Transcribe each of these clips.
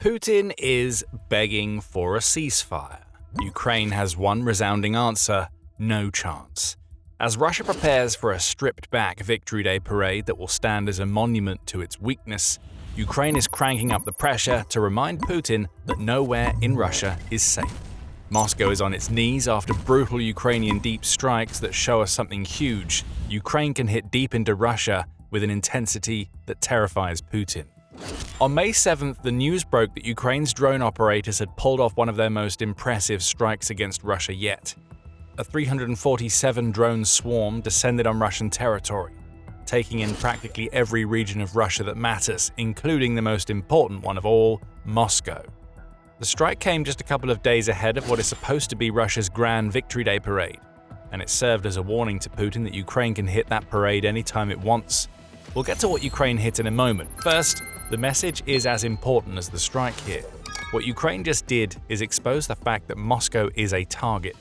Putin is begging for a ceasefire. Ukraine has one resounding answer: no chance. As Russia prepares for a stripped-back Victory Day parade that will stand as a monument to its weakness, Ukraine is cranking up the pressure to remind Putin that nowhere in Russia is safe. Moscow is on its knees after brutal Ukrainian deep strikes that show us something huge. Ukraine can hit deep into Russia with an intensity that terrifies Putin. On May 7th, the news broke that Ukraine's drone operators had pulled off one of their most impressive strikes against Russia yet. A 347-drone swarm descended on Russian territory, taking in practically every region of Russia that matters, including the most important one of all, Moscow. The strike came just a couple of days ahead of what is supposed to be Russia's Grand Victory Day parade, and it served as a warning to Putin that Ukraine can hit that parade anytime it wants. We'll get to what Ukraine hit in a moment. First, the message is as important as the strike here. What Ukraine just did is expose the fact that Moscow is a target,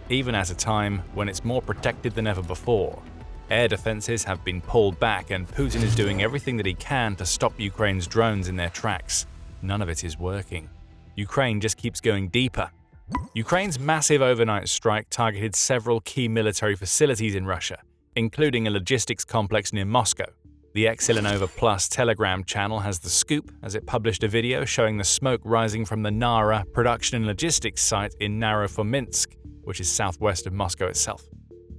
even at a time when it's more protected than ever before. Air defenses have been pulled back, and Putin is doing everything that he can to stop Ukraine's drones in their tracks. None of it is working. Ukraine just keeps going deeper. Ukraine's massive overnight strike targeted several key military facilities in Russia, including a logistics complex near Moscow. The Escalation Plus Telegram channel has the scoop as it published a video showing the smoke rising from the Nara production and logistics site in Naro-Fominsk, which is southwest of Moscow itself.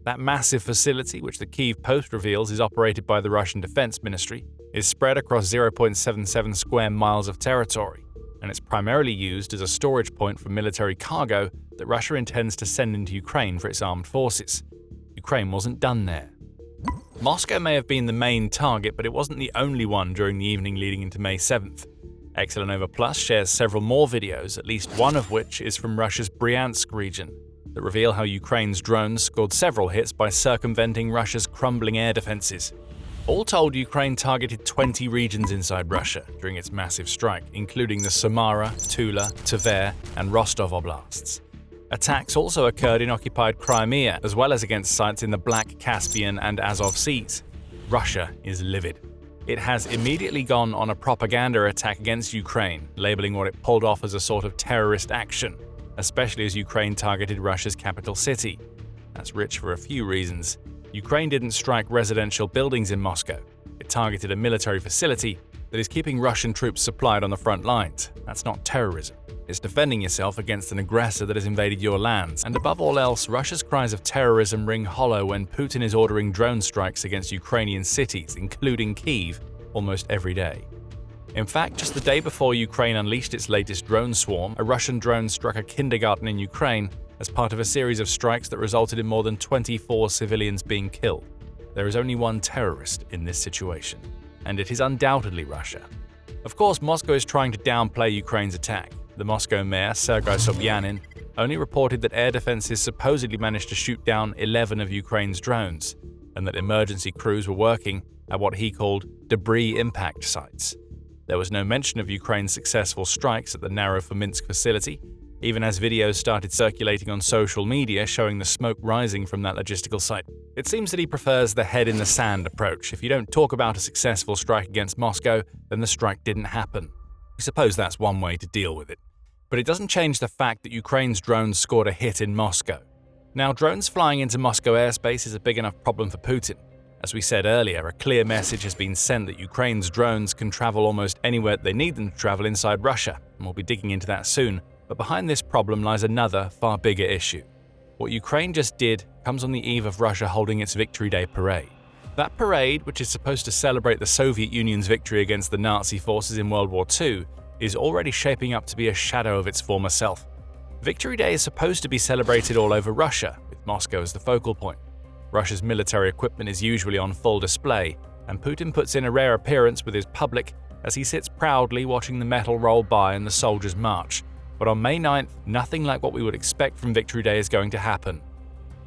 That massive facility, which the Kyiv Post reveals is operated by the Russian Defense Ministry, is spread across 0.77 square miles of territory, and it's primarily used as a storage point for military cargo that Russia intends to send into Ukraine for its armed forces. Ukraine wasn't done there. Moscow may have been the main target, but it wasn't the only one during the evening leading into May 7th. Escalation Plus shares several more videos, at least one of which is from Russia's Bryansk region, that reveal how Ukraine's drones scored several hits by circumventing Russia's crumbling air defenses. All told, Ukraine targeted 20 regions inside Russia during its massive strike, including the Samara, Tula, Tver, and Rostov oblasts. Attacks also occurred in occupied Crimea, as well as against sites in the Black, Caspian, and Azov Seas. Russia is livid. It has immediately gone on a propaganda attack against Ukraine, labeling what it pulled off as a sort of terrorist action, especially as Ukraine targeted Russia's capital city. That's rich for a few reasons. Ukraine didn't strike residential buildings in Moscow. It targeted a military facility that is keeping Russian troops supplied on the front lines. That's not terrorism. It's defending yourself against an aggressor that has invaded your lands. And above all else, Russia's cries of terrorism ring hollow when Putin is ordering drone strikes against Ukrainian cities, including Kyiv, almost every day. In fact, just the day before Ukraine unleashed its latest drone swarm, a Russian drone struck a kindergarten in Ukraine as part of a series of strikes that resulted in more than 24 civilians being killed. There is only one terrorist in this situation, and it is undoubtedly Russia. Of course, Moscow is trying to downplay Ukraine's attack. The Moscow mayor, Sergei Sobyanin, only reported that air defenses supposedly managed to shoot down 11 of Ukraine's drones, and that emergency crews were working at what he called debris impact sites. There was no mention of Ukraine's successful strikes at the Naro-Fominsk facility, even as videos started circulating on social media showing the smoke rising from that logistical site. It seems that he prefers the head-in-the-sand approach. If you don't talk about a successful strike against Moscow, then the strike didn't happen. I suppose that's one way to deal with it. But it doesn't change the fact that Ukraine's drones scored a hit in Moscow. Now, drones flying into Moscow airspace is a big enough problem for Putin. As we said earlier, a clear message has been sent that Ukraine's drones can travel almost anywhere they need them to travel inside Russia, and we'll be digging into that soon. But behind this problem lies another, far bigger issue. What Ukraine just did comes on the eve of Russia holding its Victory Day parade. That parade, which is supposed to celebrate the Soviet Union's victory against the Nazi forces in World War II, is already shaping up to be a shadow of its former self. Victory Day is supposed to be celebrated all over Russia, with Moscow as the focal point. Russia's military equipment is usually on full display, and Putin puts in a rare appearance with his public as he sits proudly watching the metal roll by and the soldiers march. But on May 9th, nothing like what we would expect from Victory Day is going to happen.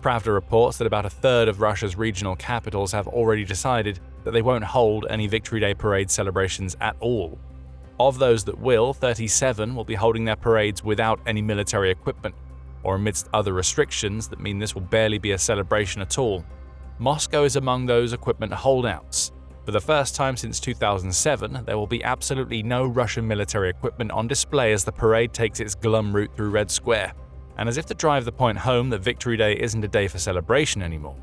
Pravda reports that about a third of Russia's regional capitals have already decided that they won't hold any Victory Day parade celebrations at all. Of those that will, 37 will be holding their parades without any military equipment, or amidst other restrictions that mean this will barely be a celebration at all. Moscow is among those equipment holdouts. For the first time since 2007, there will be absolutely no Russian military equipment on display as the parade takes its glum route through Red Square. And as if to drive the point home that Victory Day isn't a day for celebration anymore,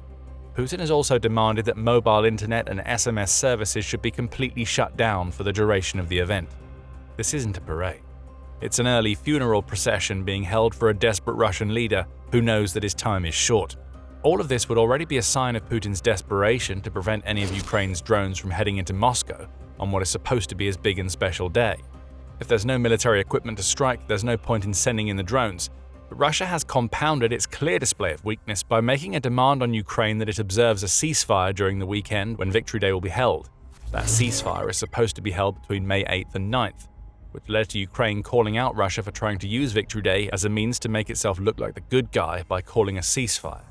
Putin has also demanded that mobile internet and SMS services should be completely shut down for the duration of the event. This isn't a parade. It's an early funeral procession being held for a desperate Russian leader who knows that his time is short. All of this would already be a sign of Putin's desperation to prevent any of Ukraine's drones from heading into Moscow on what is supposed to be his big and special day. If there's no military equipment to strike, there's no point in sending in the drones. But Russia has compounded its clear display of weakness by making a demand on Ukraine that it observes a ceasefire during the weekend when Victory Day will be held. That ceasefire is supposed to be held between May 8th and 9th, which led to Ukraine calling out Russia for trying to use Victory Day as a means to make itself look like the good guy by calling a ceasefire.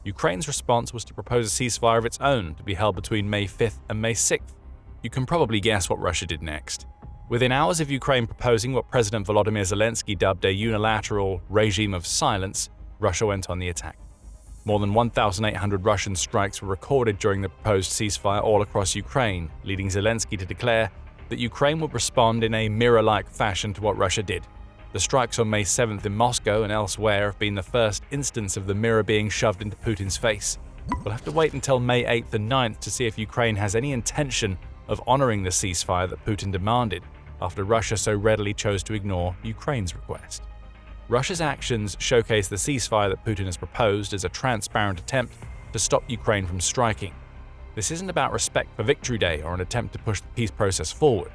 Ukraine's response was to propose a ceasefire of its own to be held between May 5th and May 6th. You can probably guess what Russia did next. Within hours of Ukraine proposing what President Volodymyr Zelensky dubbed a unilateral regime of silence, Russia went on the attack. More than 1,800 Russian strikes were recorded during the proposed ceasefire all across Ukraine, leading Zelensky to declare that Ukraine would respond in a mirror-like fashion to what Russia did. The strikes on May 7th in Moscow and elsewhere have been the first instance of the mirror being shoved into Putin's face. We'll have to wait until May 8th and 9th to see if Ukraine has any intention of honoring the ceasefire that Putin demanded, after Russia so readily chose to ignore Ukraine's request. Russia's actions showcase the ceasefire that Putin has proposed as a transparent attempt to stop Ukraine from striking. This isn't about respect for Victory Day or an attempt to push the peace process forward.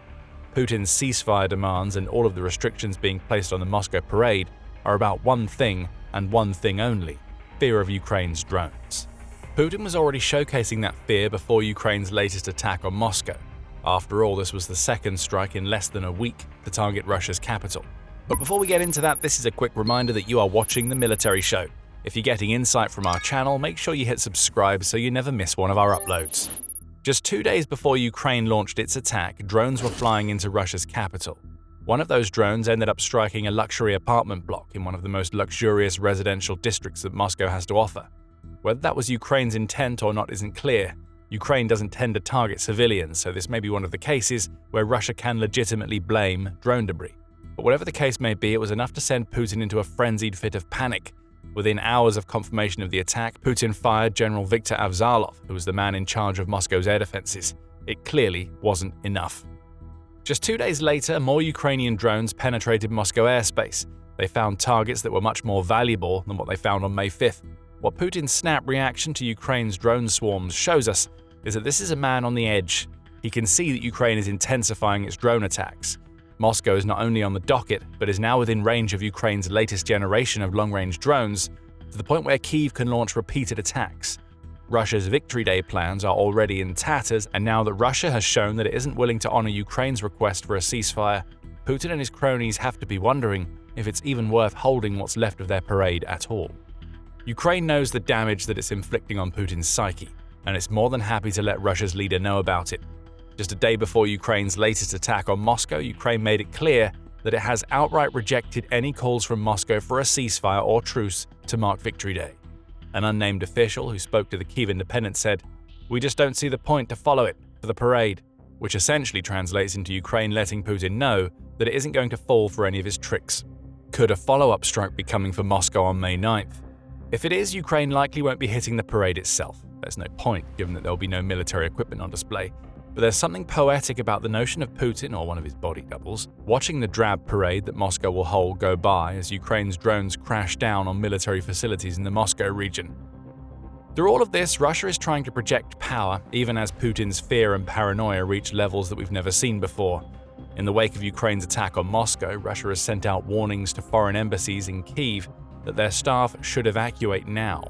Putin's ceasefire demands and all of the restrictions being placed on the Moscow parade are about one thing and one thing only: fear of Ukraine's drones. Putin was already showcasing that fear before Ukraine's latest attack on Moscow. After all, this was the second strike in less than a week to target Russia's capital. But before we get into that, this is a quick reminder that you are watching The Military Show. If you're getting insight from our channel, make sure you hit subscribe so you never miss one of our uploads. Just 2 days before Ukraine launched its attack, drones were flying into Russia's capital. One of those drones ended up striking a luxury apartment block in one of the most luxurious residential districts that Moscow has to offer. Whether that was Ukraine's intent or not isn't clear. Ukraine doesn't tend to target civilians, so this may be one of the cases where Russia can legitimately blame drone debris. But whatever the case may be, it was enough to send Putin into a frenzied fit of panic. Within hours of confirmation of the attack, Putin fired General Viktor Avzalov, who was the man in charge of Moscow's air defenses. It clearly wasn't enough. Just 2 days later, more Ukrainian drones penetrated Moscow airspace. They found targets that were much more valuable than what they found on May 5th. What Putin's snap reaction to Ukraine's drone swarms shows us is that this is a man on the edge. He can see that Ukraine is intensifying its drone attacks. Moscow is not only on the docket, but is now within range of Ukraine's latest generation of long-range drones, to the point where Kyiv can launch repeated attacks. Russia's Victory Day plans are already in tatters, and now that Russia has shown that it isn't willing to honor Ukraine's request for a ceasefire, Putin and his cronies have to be wondering if it's even worth holding what's left of their parade at all. Ukraine knows the damage that it's inflicting on Putin's psyche, and it's more than happy to let Russia's leader know about it. Just a day before Ukraine's latest attack on Moscow, Ukraine made it clear that it has outright rejected any calls from Moscow for a ceasefire or truce to mark Victory Day. An unnamed official who spoke to the Kyiv Independent said, "We just don't see the point to follow it for the parade," which essentially translates into Ukraine letting Putin know that it isn't going to fall for any of his tricks. Could a follow-up strike be coming for Moscow on May 9th? If it is, Ukraine likely won't be hitting the parade itself. There's no point, given that there will be no military equipment on display. But there's something poetic about the notion of Putin, or one of his body doubles, watching the drab parade that Moscow will hold go by as Ukraine's drones crash down on military facilities in the Moscow region. Through all of this, Russia is trying to project power, even as Putin's fear and paranoia reach levels that we've never seen before. In the wake of Ukraine's attack on Moscow, Russia has sent out warnings to foreign embassies in Kyiv that their staff should evacuate now.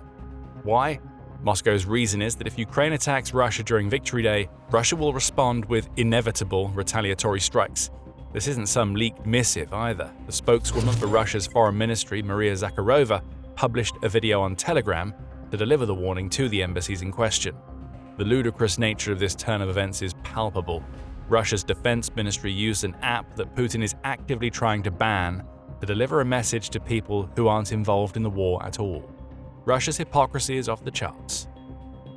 Why? Moscow's reason is that if Ukraine attacks Russia during Victory Day, Russia will respond with inevitable retaliatory strikes. This isn't some leaked missive either. The spokeswoman for Russia's foreign ministry, Maria Zakharova, published a video on Telegram to deliver the warning to the embassies in question. The ludicrous nature of this turn of events is palpable. Russia's defense ministry used an app that Putin is actively trying to ban to deliver a message to people who aren't involved in the war at all. Russia's hypocrisy is off the charts.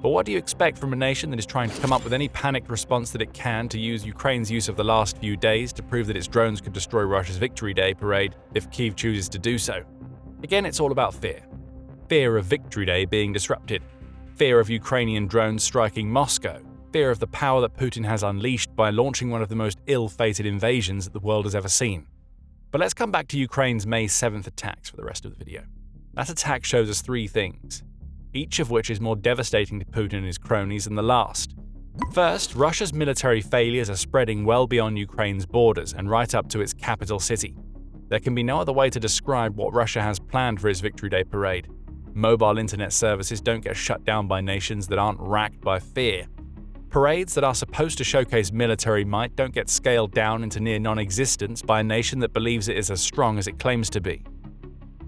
But what do you expect from a nation that is trying to come up with any panicked response that it can to use Ukraine's use of the last few days to prove that its drones could destroy Russia's Victory Day parade if Kyiv chooses to do so? Again, it's all about fear. Fear of Victory Day being disrupted. Fear of Ukrainian drones striking Moscow. Fear of the power that Putin has unleashed by launching one of the most ill-fated invasions that the world has ever seen. But let's come back to Ukraine's May 7th attacks for the rest of the video. That attack shows us three things, each of which is more devastating to Putin and his cronies than the last. First, Russia's military failures are spreading well beyond Ukraine's borders and right up to its capital city. There can be no other way to describe what Russia has planned for its Victory Day parade. Mobile internet services don't get shut down by nations that aren't racked by fear. Parades that are supposed to showcase military might don't get scaled down into near non-existence by a nation that believes it is as strong as it claims to be.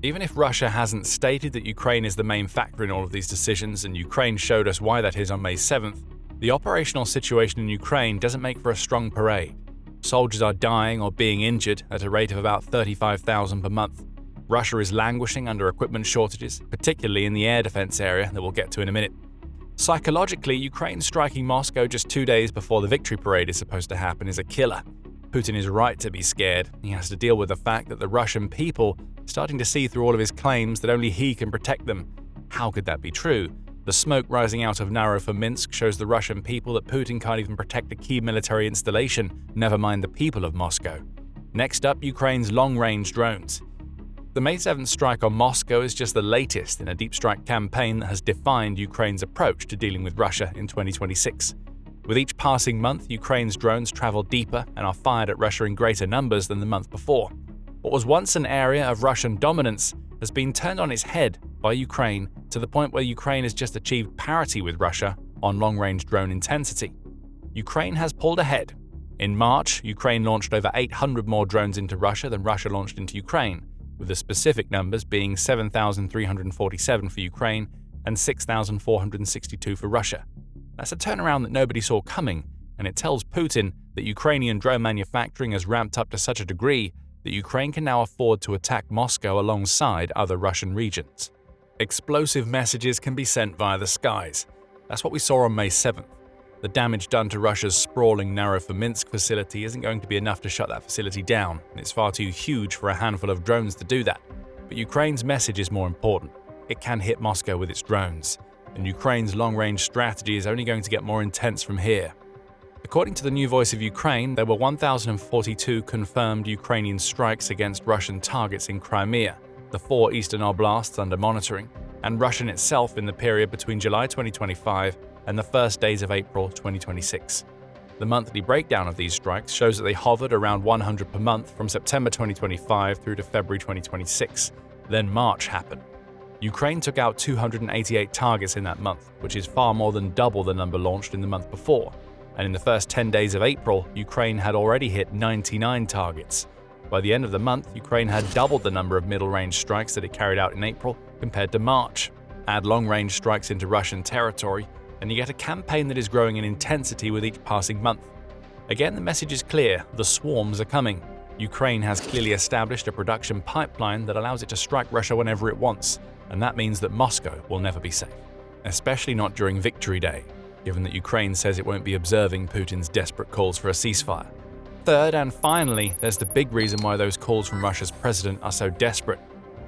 Even if Russia hasn't stated that Ukraine is the main factor in all of these decisions, and Ukraine showed us why that is on May 7th, the operational situation in Ukraine doesn't make for a strong parade. Soldiers are dying or being injured at a rate of about 35,000 per month. Russia is languishing under equipment shortages, particularly in the air defense area that we'll get to in a minute. Psychologically, Ukraine striking Moscow just 2 days before the victory parade is supposed to happen is a killer. Putin is right to be scared. He has to deal with the fact that the Russian people are starting to see through all of his claims that only he can protect them. How could that be true? The smoke rising out of Minsk shows the Russian people that Putin can't even protect a key military installation, never mind the people of Moscow. Next up, Ukraine's long-range drones. The May 7th strike on Moscow is just the latest in a deep strike campaign that has defined Ukraine's approach to dealing with Russia in 2026. With each passing month, Ukraine's drones travel deeper and are fired at Russia in greater numbers than the month before. What was once an area of Russian dominance has been turned on its head by Ukraine to the point where Ukraine has just achieved parity with Russia on long-range drone intensity. Ukraine has pulled ahead. In March, Ukraine launched over 800 more drones into Russia than Russia launched into Ukraine, with the specific numbers being 7,347 for Ukraine and 6,462 for Russia. That's a turnaround that nobody saw coming, and it tells Putin that Ukrainian drone manufacturing has ramped up to such a degree that Ukraine can now afford to attack Moscow alongside other Russian regions. Explosive messages can be sent via the skies. That's what we saw on May 7th. The damage done to Russia's sprawling Minsk facility isn't going to be enough to shut that facility down, and it's far too huge for a handful of drones to do that. But Ukraine's message is more important. It can hit Moscow with its drones, and Ukraine's long-range strategy is only going to get more intense from here. According to the new Voice of Ukraine, there were 1,042 confirmed Ukrainian strikes against Russian targets in Crimea, the 4 eastern oblasts under monitoring, and Russia itself in the period between July 2025 and the first days of April 2026. The monthly breakdown of these strikes shows that they hovered around 100 per month from September 2025 through to February 2026. Then March happened. Ukraine took out 288 targets in that month, which is far more than double the number launched in the month before. And in the first 10 days of April, Ukraine had already hit 99 targets. By the end of the month, Ukraine had doubled the number of middle-range strikes that it carried out in April compared to March. Add long-range strikes into Russian territory, and you get a campaign that is growing in intensity with each passing month. Again, the message is clear: the swarms are coming. Ukraine has clearly established a production pipeline that allows it to strike Russia whenever it wants, and that means that Moscow will never be safe, especially not during Victory Day, given that Ukraine says it won't be observing Putin's desperate calls for a ceasefire. Third, and finally, there's the big reason why those calls from Russia's president are so desperate.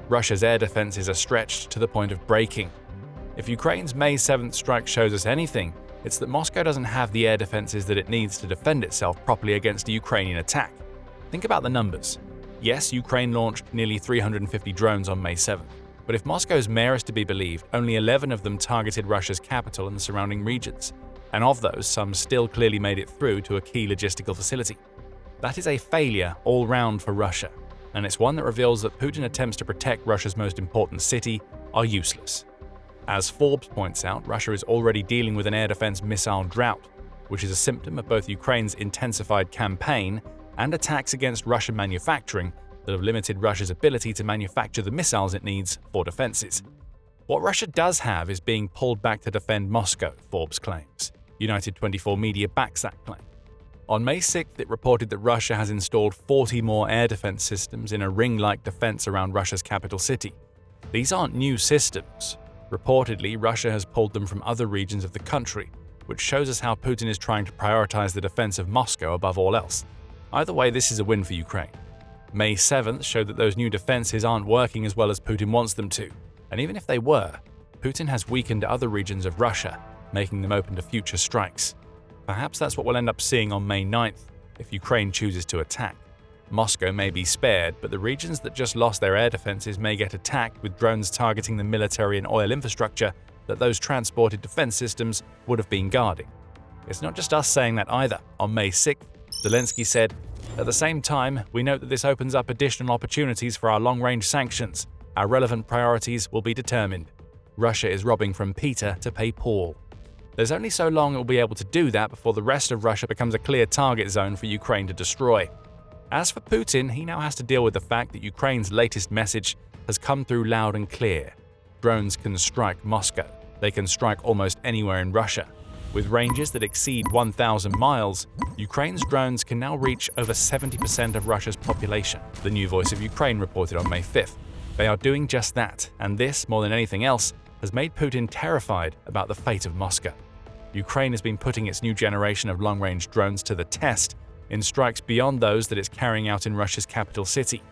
Russia's air defenses are stretched to the point of breaking. If Ukraine's May 7th strike shows us anything, it's that Moscow doesn't have the air defenses that it needs to defend itself properly against a Ukrainian attack. Think about the numbers. Yes, Ukraine launched nearly 350 drones on May 7th, but if Moscow's mayor is to be believed, only 11 of them targeted Russia's capital and the surrounding regions, and of those, some still clearly made it through to a key logistical facility. That is a failure all round for Russia, and it's one that reveals that Putin's attempts to protect Russia's most important city are useless. As Forbes points out, Russia is already dealing with an air defense missile drought, which is a symptom of both Ukraine's intensified campaign and attacks against Russian manufacturing that have limited Russia's ability to manufacture the missiles it needs for defenses. What Russia does have is being pulled back to defend Moscow, Forbes claims. United 24 Media backs that claim. On May 6th, it reported that Russia has installed 40 more air defense systems in a ring-like defense around Russia's capital city. These aren't new systems. Reportedly, Russia has pulled them from other regions of the country, which shows us how Putin is trying to prioritize the defense of Moscow above all else. Either way, this is a win for Ukraine. May 7th showed that those new defenses aren't working as well as Putin wants them to, and even if they were, Putin has weakened other regions of Russia, making them open to future strikes. Perhaps that's what we'll end up seeing on May 9th, if Ukraine chooses to attack. Moscow may be spared, but the regions that just lost their air defenses may get attacked with drones targeting the military and oil infrastructure that those transported defense systems would have been guarding. It's not just us saying that either. On May 6th, Zelensky said, "At the same time, we note that this opens up additional opportunities for our long-range sanctions. Our relevant priorities will be determined. Russia is robbing from Peter to pay Paul." There's only so long it will be able to do that before the rest of Russia becomes a clear target zone for Ukraine to destroy. As for Putin, he now has to deal with the fact that Ukraine's latest message has come through loud and clear. Drones can strike Moscow. They can strike almost anywhere in Russia. With ranges that exceed 1,000 miles, Ukraine's drones can now reach over 70% of Russia's population, the New Voice of Ukraine reported on May 5th. They are doing just that, and this, more than anything else, has made Putin terrified about the fate of Moscow. Ukraine has been putting its new generation of long-range drones to the test in strikes beyond those that it's carrying out in Russia's capital city.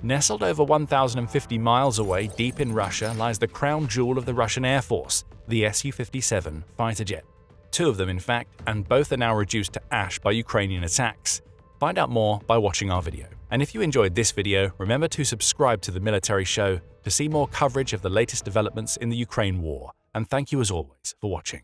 Nestled over 1,050 miles away, deep in Russia, lies the crown jewel of the Russian Air Force, the Su-57 fighter jet. Two of them, in fact, and both are now reduced to ash by Ukrainian attacks. Find out more by watching our video. And if you enjoyed this video, remember to subscribe to The Military Show to see more coverage of the latest developments in the Ukraine war. And thank you as always for watching.